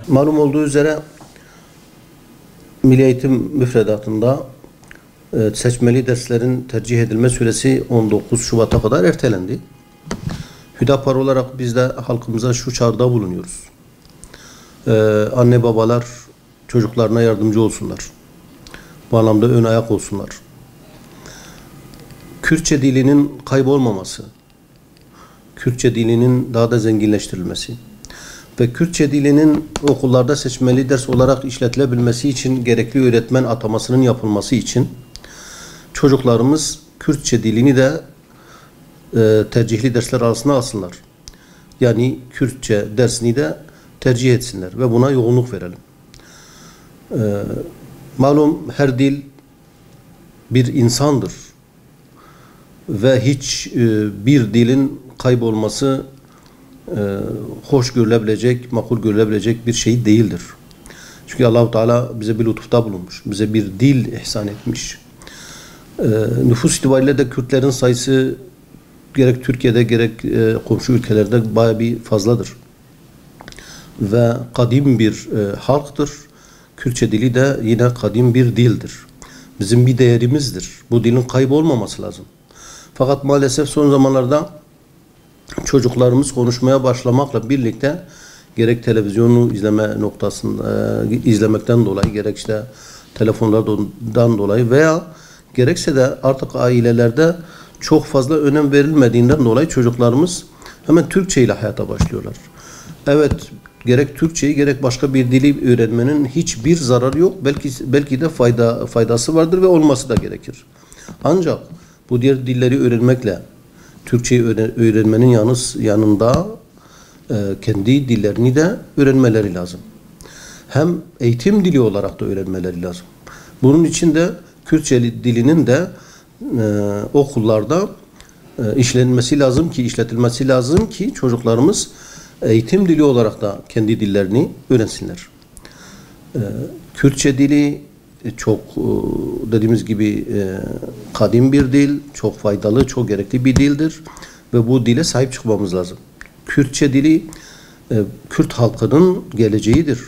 Malum olduğu üzere Milli Eğitim müfredatında seçmeli derslerin tercih edilme süresi 19 Şubat'a kadar ertelendi. Hüdapar olarak biz de halkımıza şu çağrıda bulunuyoruz. Anne babalar çocuklarına yardımcı olsunlar. Bu anlamda ön ayak olsunlar. Kürtçe dilinin kaybolmaması, Kürtçe dilinin daha da zenginleştirilmesi ve Kürtçe dilinin okullarda seçmeli ders olarak işletilebilmesi için gerekli öğretmen atamasının yapılması için çocuklarımız Kürtçe dilini de tercihli dersler arasına alsınlar. Yani Kürtçe dersini de tercih etsinler ve buna yoğunluk verelim. Malum her dil bir insandır ve hiç bir dilin kaybolması hoş görülebilecek, makul görülebilecek bir şey değildir. Çünkü Allah-u Teala bize bir lütufta bulunmuş, bize bir dil ihsan etmiş. Nüfus itibariyle de Kürtlerin sayısı gerek Türkiye'de gerek komşu ülkelerde bayağı bir fazladır. Ve kadim bir halktır. Kürtçe dili de yine kadim bir dildir. Bizim bir değerimizdir. Bu dilin kaybolmaması lazım. Fakat maalesef son zamanlarda çocuklarımız konuşmaya başlamakla birlikte gerek televizyonu izleme noktasında izlemekten dolayı gerek işte telefonlardan dolayı veya gerekse de artık ailelerde çok fazla önem verilmediğinden dolayı çocuklarımız hemen Türkçe ile hayata başlıyorlar. Evet, gerek Türkçeyi gerek başka bir dili öğrenmenin hiçbir zararı yok. Belki de faydası vardır ve olması da gerekir. Ancak bu diğer dilleri öğrenmekle Türkçeyi öğrenmenin yanında kendi dillerini de öğrenmeleri lazım. Hem eğitim dili olarak da öğrenmeleri lazım. Bunun için de Kürtçe dilinin de okullarda işlenmesi lazım ki, işletilmesi lazım ki çocuklarımız eğitim dili olarak da kendi dillerini öğrensinler. Kürtçe dili çok dediğimiz gibi kadim bir dil, çok faydalı, çok gerekli bir dildir ve bu dile sahip çıkmamız lazım. Kürtçe dili Kürt halkının geleceğidir,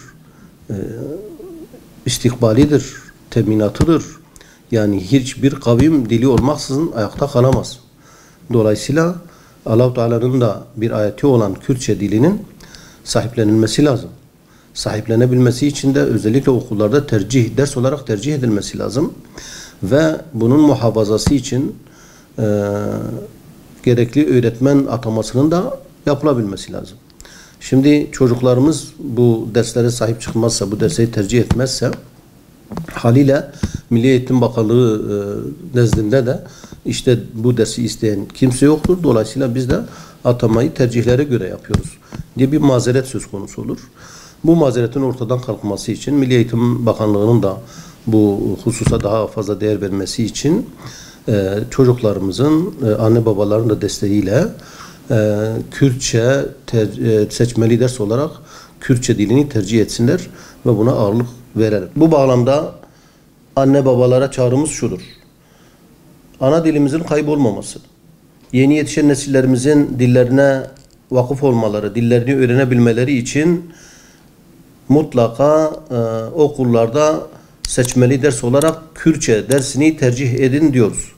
istikbalidir, teminatıdır. Yani hiçbir kavim dili olmaksızın ayakta kalamaz. Dolayısıyla Allah-u Teala'nın da bir ayeti olan Kürtçe dilinin sahiplenilmesi lazım. Sahiplenebilmesi için de özellikle okullarda ders olarak tercih edilmesi lazım. Ve bunun muhafazası için gerekli öğretmen atamasının da yapılabilmesi lazım. Şimdi çocuklarımız bu derslere sahip çıkmazsa, bu dersleri tercih etmezse haliyle Milli Eğitim Bakanlığı nezdinde de işte bu dersi isteyen kimse yoktur. Dolayısıyla biz de atamayı tercihlere göre yapıyoruz diye bir mazeret söz konusu olur. Bu mazeretin ortadan kalkması için Milli Eğitim Bakanlığı'nın da bu hususa daha fazla değer vermesi için çocuklarımızın, anne babaların da desteğiyle Kürtçe seçmeli ders olarak Kürtçe dilini tercih etsinler ve buna ağırlık verelim. Bu bağlamda anne babalara çağrımız şudur: ana dilimizin kaybolmaması, yeni yetişen nesillerimizin dillerine vakıf olmaları, dillerini öğrenebilmeleri için mutlaka okullarda seçmeli ders olarak Kürtçe dersini tercih edin diyoruz.